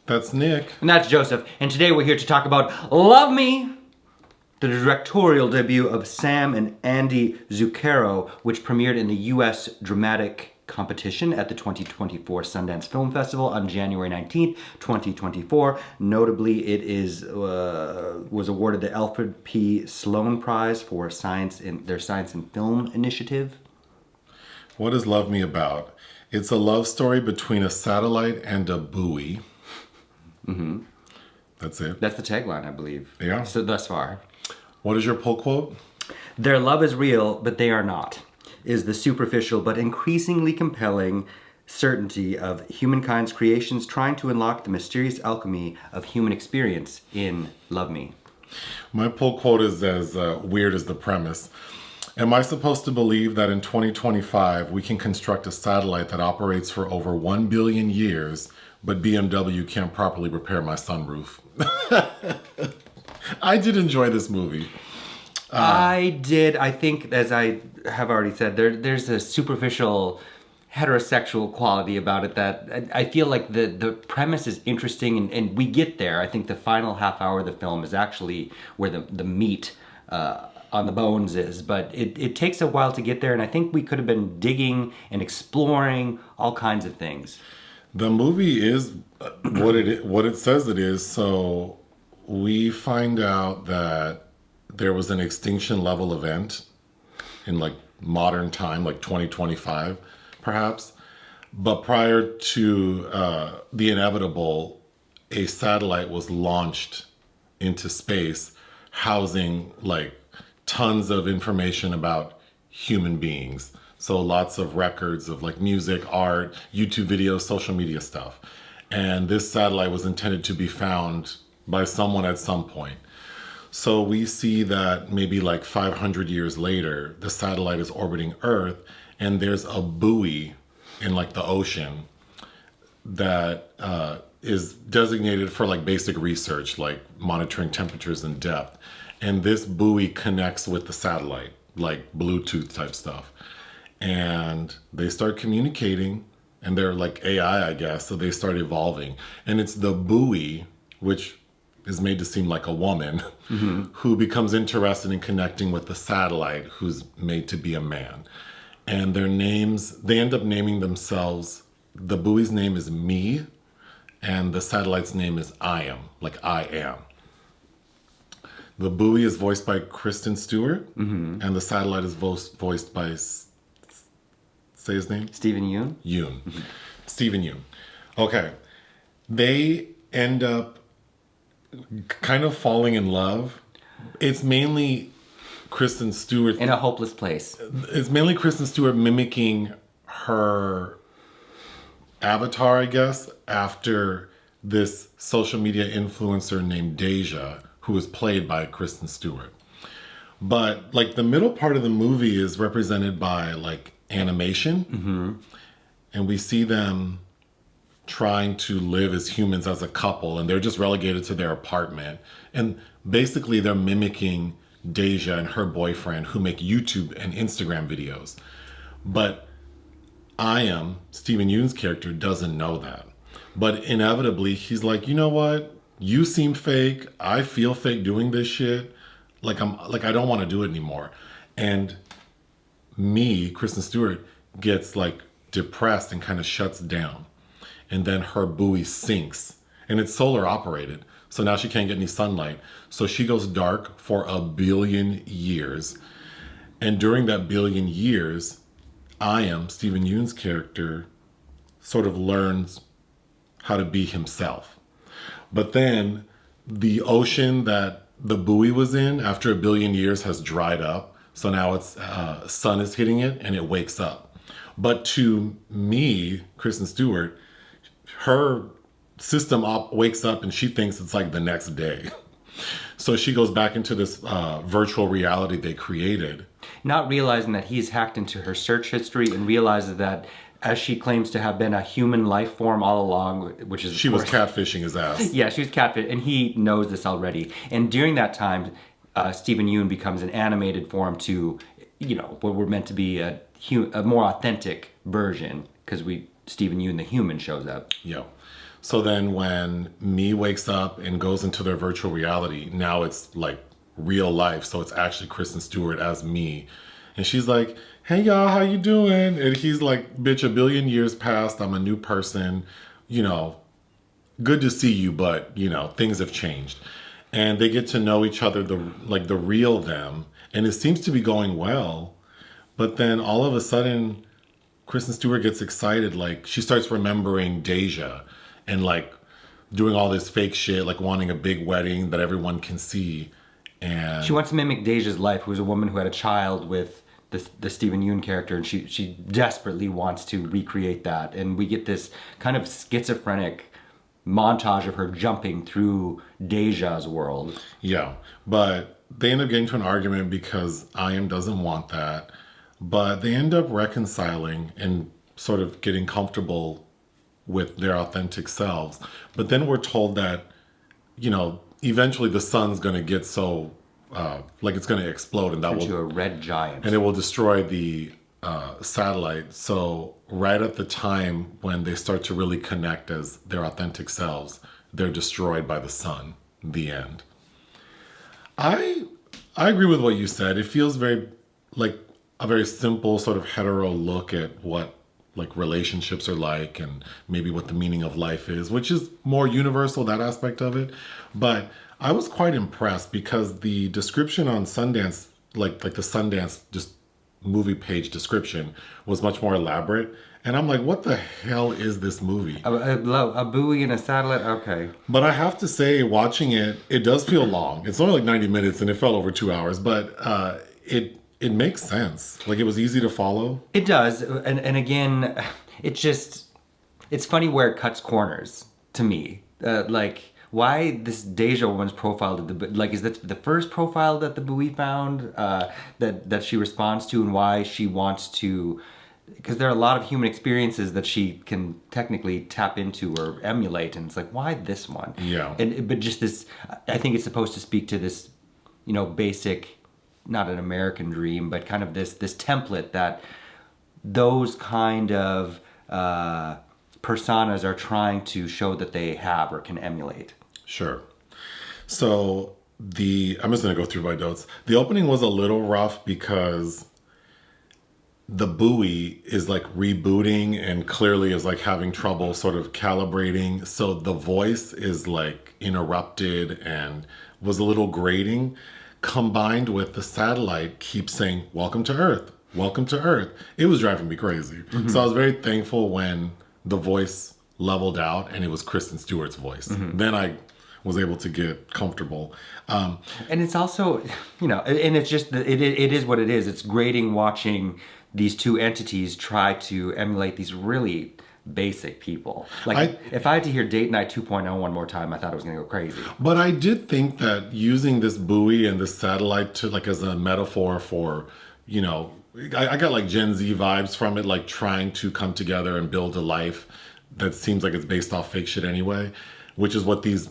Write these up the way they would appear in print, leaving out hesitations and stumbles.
That's Nick. And that's Joseph. And today we're here to talk about Love Me, the directorial debut of Sam and Andy Zuchero, which premiered in the U.S. dramatic competition at the 2024 Sundance Film Festival on January 19th, 2024. Notably, it was awarded the Alfred P. Sloan Prize for their Science in Film initiative. What is Love Me about? It's a love story between a satellite and a buoy. Mm-hmm. That's it. That's the tagline, I believe. Yeah. So thus far. What is your pull quote? Their love is real, but they are not, is the superficial but increasingly compelling certainty of humankind's creations trying to unlock the mysterious alchemy of human experience in Love Me. My pull quote is as weird as the premise. Am I supposed to believe that in 2025 we can construct a satellite that operates for over 1 billion years, but BMW can't properly repair my sunroof? I did enjoy this movie. I did. I think, as I have already said, there's a superficial heterosexual quality about it that I feel like the premise is interesting and we get there. I think the final half hour of the film is actually where the meat on the bones is, but it takes a while to get there, and I think we could have been digging and exploring all kinds of things. The movie is what it says it is, so we find out that there was an extinction level event in like modern time, like 2025 perhaps, but prior to the inevitable, a satellite was launched into space housing like tons of information about human beings. So lots of records of like music, art, YouTube videos, social media stuff. And this satellite was intended to be found by someone at some point. So we see that maybe like 500 years later, the satellite is orbiting Earth and there's a buoy in like the ocean that is designated for like basic research, like monitoring temperatures and depth. And this buoy connects with the satellite, like Bluetooth type stuff. And they start communicating, and they're like AI, I guess, so they start evolving. And it's the buoy, which is made to seem like a woman, mm-hmm. who becomes interested in connecting with the satellite, who's made to be a man. And they end up naming themselves, the buoy's name is Me, and the satellite's name is I Am, like I am. The buoy is voiced by Kristen Stewart, mm-hmm. and the satellite is voiced by, say his name? Steven Yeun. Yeun. Mm-hmm. Steven Yeun. Okay. They end up kind of falling in love. It's mainly Kristen Stewart. In a hopeless place. It's mainly Kristen Stewart mimicking her avatar, I guess, after this social media influencer named Deja, who is played by Kristen Stewart. But like the middle part of the movie is represented by like animation. Mm-hmm. And we see them trying to live as humans as a couple, and they're just relegated to their apartment. And basically they're mimicking Deja and her boyfriend, who make YouTube and Instagram videos. But Steven Yeun's character, doesn't know that. But inevitably he's like, you know what? You seem fake. I feel fake doing this shit. I don't want to do it anymore. And Kristen Stewart, gets like depressed and kind of shuts down. And then her buoy sinks, and it's solar operated. So now she can't get any sunlight. So she goes dark for 1 billion years. And during that 1 billion years, Steven Yeun's character, sort of learns how to be himself. But then the ocean that the buoy was in after 1 billion years has dried up. So now it's sun is hitting it and it wakes up. But to me, Kristen Stewart, her system wakes up and she thinks it's like the next day. So she goes back into this virtual reality they created. Not realizing that he's hacked into her search history and realizes that, as she claims to have been a human life form all along, which is... She was catfishing his ass. Yeah, she was catfish, and he knows this already. And during that time, Steven Yeun becomes an animated form to, what we're meant to be a more authentic version, because Steven Yeun, the human, shows up. Yeah. So then when Me wakes up and goes into their virtual reality, now it's like real life. So it's actually Kristen Stewart as Me. And she's like, hey y'all, how you doing? And he's like, bitch, a billion years passed. I'm a new person. You know, good to see you, but you know, things have changed. And they get to know each other, the real them. And it seems to be going well. But then all of a sudden, Kristen Stewart gets excited. Like she starts remembering Deja and like doing all this fake shit, like wanting a big wedding that everyone can see. And She wants to mimic Deja's life, who was a woman who had a child with the Stephen Yeun character, and she desperately wants to recreate that. And we get this kind of schizophrenic montage of her jumping through Deja's world. yeah, but they end up getting to an argument because I.M. doesn't want that. But they end up reconciling and sort of getting comfortable with their authentic selves. But then we're told that, you know, eventually the sun's going to get so, like it's going to explode and that Into will, a red giant. and it will destroy the satellite. So right at the time when they start to really connect as their authentic selves, they're destroyed by the sun. The end. I agree with what you said. It feels very like a very simple sort of hetero look at what like relationships are like and maybe what the meaning of life is, which is more universal, that aspect of it. But I was quite impressed because the description on Sundance, like the Sundance just movie page description was much more elaborate. And I'm like, what the hell is this movie? A buoy and a satellite? Okay. But I have to say, watching it, it does feel long. It's only like 90 minutes and it felt over 2 hours, but it makes sense. Like it was easy to follow. It does. And again, it's funny where it cuts corners to me. Like, why this Deja woman's profile is that the first profile that the buoy found that she responds to, and why she wants to, because there are a lot of human experiences that she can technically tap into or emulate, and it's like, why this one? Yeah. But just this, I think it's supposed to speak to this, you know, basic, not an American dream, but kind of this template that those kind of personas are trying to show that they have or can emulate. Sure. So I'm just going to go through my notes. The opening was a little rough because the buoy is like rebooting and clearly is like having trouble sort of calibrating. So the voice is like interrupted and was a little grating, combined with the satellite keeps saying, welcome to Earth, welcome to Earth. It was driving me crazy. Mm-hmm. So I was very thankful when the voice leveled out and it was Kristen Stewart's voice. Mm-hmm. Then I was able to get comfortable. And it's also, you know, and it's just, it is what it is. It's grating watching these two entities try to emulate these really basic people. Like, if I had to hear Date Night 2.0 one more time, I thought it was going to go crazy. But I did think that using this buoy and this satellite to like as a metaphor for, you know, I got like Gen Z vibes from it, like trying to come together and build a life that seems like it's based off fake shit anyway, which is what these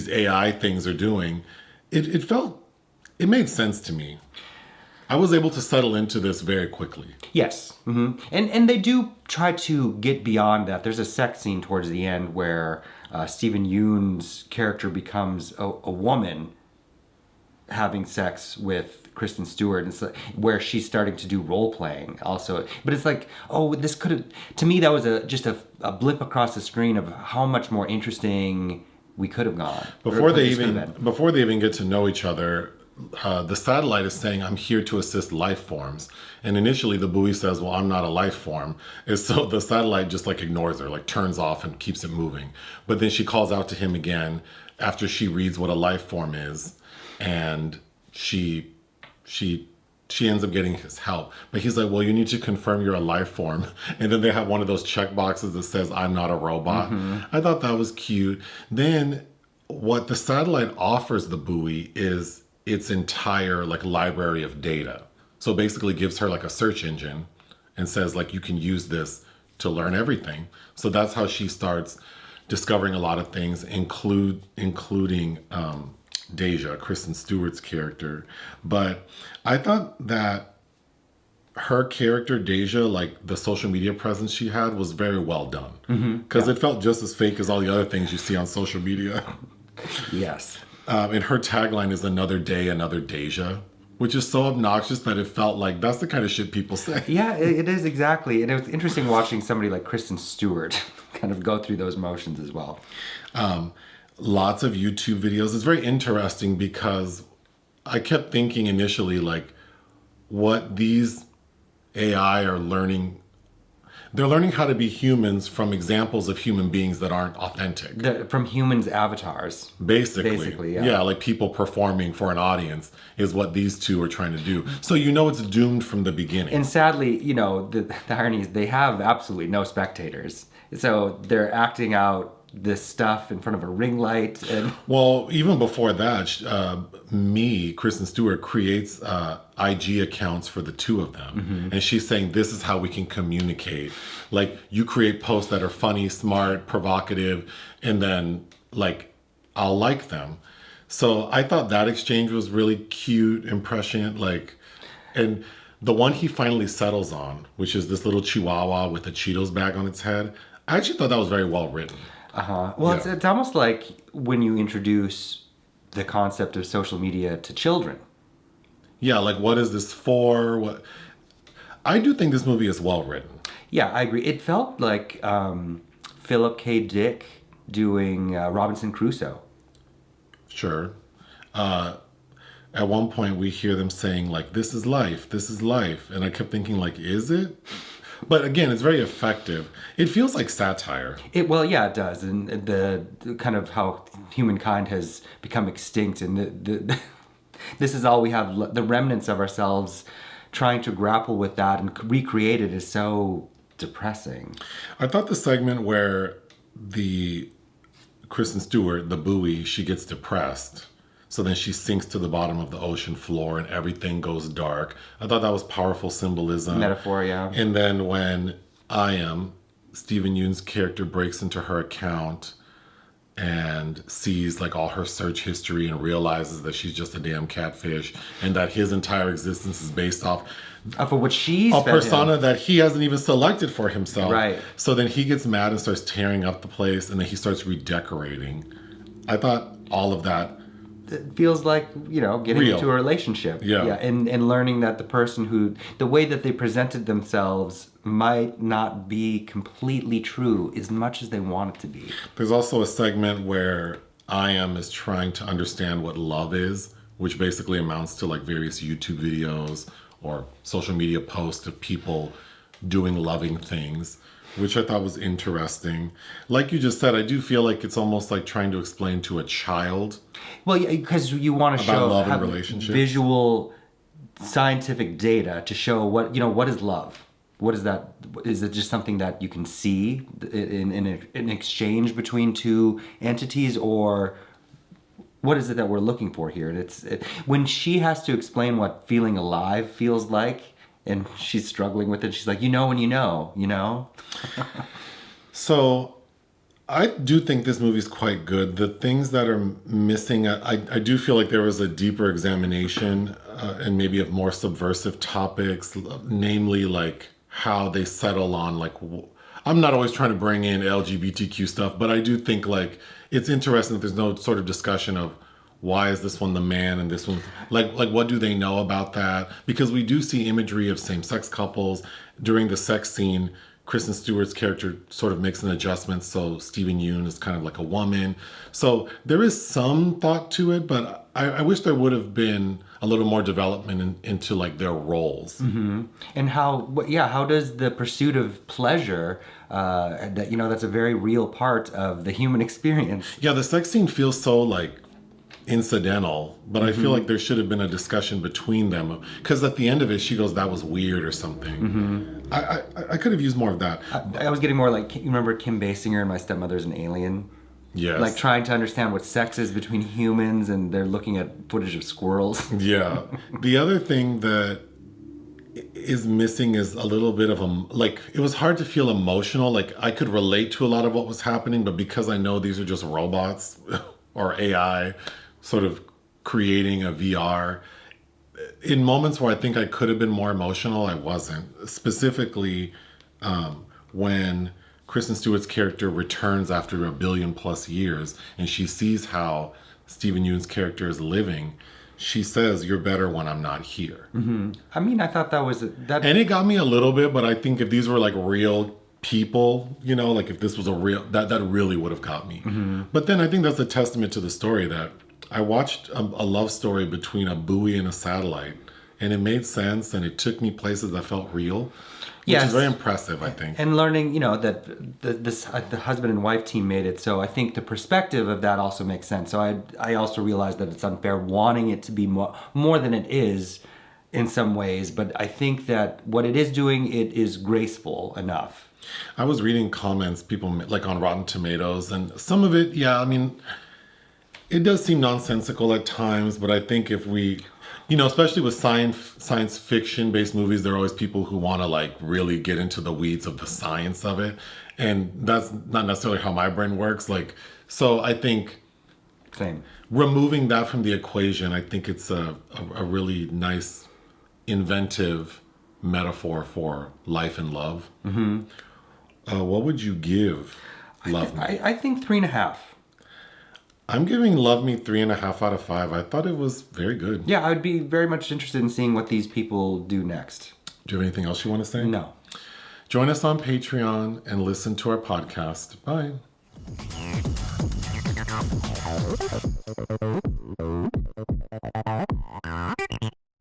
AI things are doing. It made sense to me. I was able to settle into this very quickly. Yes. Mm-hmm. And they do try to get beyond that. There's a sex scene towards the end where Stephen Yeun's character becomes a woman having sex with Kristen Stewart, and so, where she's starting to do role playing also. But it's like, oh, this could have, to me, that was just a blip across the screen of how much more interesting we could have gone. Before they even get to know each other, the satellite is saying, I'm here to assist life forms. And initially the buoy says, well, I'm not a life form. And so the satellite just like ignores her, like turns off and keeps it moving. But then she calls out to him again after she reads what a life form is. And she ends up getting his help. But he's like, well, you need to confirm you're a life form. And then they have one of those check boxes that says, I'm not a robot. Mm-hmm. I thought that was cute. Then what the satellite offers the buoy is its entire like library of data. So basically gives her like a search engine and says like, you can use this to learn everything. So that's how she starts discovering a lot of things, including Deja, Kristen Stewart's character. But I thought that her character Deja, like the social media presence she had, was very well done. Because it felt just as fake as all the other things you see on social media. Yes. And her tagline is "Another day, another Deja," which is so obnoxious that it felt like that's the kind of shit people say. Yeah, it is exactly. And it was interesting watching somebody like Kristen Stewart kind of go through those motions as well. Lots of YouTube videos. It's very interesting because I kept thinking initially, like, what these AI are learning. They're learning how to be humans from examples of human beings that aren't authentic. From humans' avatars. Basically, yeah. Yeah, like people performing for an audience is what these two are trying to do. So you know it's doomed from the beginning. And sadly, you know, the irony is they have absolutely no spectators. So they're acting out this stuff in front of a ring light. And Well, even before that, Kristen Stewart, creates IG accounts for the two of them. And she's saying, this is how we can communicate. Like, you create posts that are funny, smart, provocative, and then, like, I'll like them. So I thought that exchange was really cute and prescient. Like, and the one he finally settles on, which is this little chihuahua with a Cheetos bag on its head, I actually thought that was very well written. Well, Yeah. it's almost like when you introduce the concept of social media to children. Yeah, like, what is this for? What? I do think this movie is well written. Yeah, I agree. It felt like Philip K. Dick doing Robinson Crusoe. Sure. At one point, we hear them saying, like, this is life, this is life. And I kept thinking, like, is it? But again, it's very effective. It feels like satire. Well, yeah, it does, and the kind of how humankind has become extinct, and this is all we have. The remnants of ourselves trying to grapple with that and recreate it is so depressing. I thought the segment where the Kristen Stewart, the buoy, she gets depressed. So then she sinks to the bottom of the ocean floor and everything goes dark. I thought that was powerful symbolism. Metaphor, yeah. And then when Stephen Yeun's character, breaks into her account and sees like all her search history and realizes that she's just a damn catfish and that his entire existence is based off For what she's a fed persona him. that he hasn't even selected for himself. Right. So then he gets mad and starts tearing up the place, and then he starts redecorating. I thought all of that. It feels like, you know, getting Real. into a relationship. Yeah. And learning that the person who, the way that they presented themselves might not be completely true as much as they want it to be. There's also a segment where is trying to understand what love is, which basically amounts to like various YouTube videos or social media posts of people doing loving things, which I thought was interesting. Like you just said, I do feel like it's almost like trying to explain to a child. Well, yeah, because you want to About show love and have relationships. visual scientific data to show what, you know, what is love? What is that? Is it just something that you can see in an exchange between two entities, or what is it that we're looking for here? And when she has to explain what feeling alive feels like, and she's struggling with it, she's like, you know, when you know. So I do think this movie's quite good. The things that are missing, I do feel like there was a deeper examination and maybe of more subversive topics, namely like how they settle on like, I'm not always trying to bring in LGBTQ stuff, but I do think like it's interesting that there's no sort of discussion of why is this one the man and this one like what do they know about that? Because we do see imagery of same-sex couples during the sex scene. Kristen Stewart's character sort of makes an adjustment, so Stephen Yeun is kind of like a woman. So there is some thought to it, but I wish there would have been a little more development into like their roles. Mm-hmm. And how does the pursuit of pleasure, that, you know, that's a very real part of the human experience. Yeah, the sex scene feels so like incidental, but I feel like there should have been a discussion between them, because at the end of it she goes, that was weird or something. I could have used more of that. I was getting more like, you remember Kim Basinger in My Stepmother's an Alien? Yes. Like trying to understand what sex is between humans, and they're looking at footage of squirrels. Yeah. The other thing that is missing is a little bit of like, it was hard to feel emotional. Like I could relate to a lot of what was happening, but because I know these are just robots or AI sort of creating a VR, in moments where I think I could have been more emotional, I wasn't. Specifically, when Kristen Stewart's character returns after 1 billion+ years and she sees how Stephen Yeun's character is living, she says, "You're better when I'm not here." I mean, I thought that was that. And it got me a little bit, but I think if these were like real people, you know, like if this was a real, that really would have got me. But then I think that's a testament to the story that I watched a love story between a buoy and a satellite, and it made sense, and it took me places that felt real, which Yes. is very impressive, I think. And learning, you know, that the husband and wife team made it. So I think the perspective of that also makes sense. So I also realized that it's unfair wanting it to be more than it is in some ways. But I think that what it is doing, it is graceful enough. I was reading comments, people like on Rotten Tomatoes, and some of it, yeah, I mean, it does seem nonsensical at times, but I think if we, you know, especially with science fiction based movies, there are always people who want to like really get into the weeds of the science of it. And that's not necessarily how my brain works. Like, so I think Same. removing that from the equation, I think it's a really nice, inventive metaphor for life and love. What would you give Love Me? I think 3.5. I'm giving Love Me 3.5 out of 5. I thought it was very good. Yeah, I would be very much interested in seeing what these people do next. Do you have anything else you want to say? No. Join us on Patreon and listen to our podcast. Bye.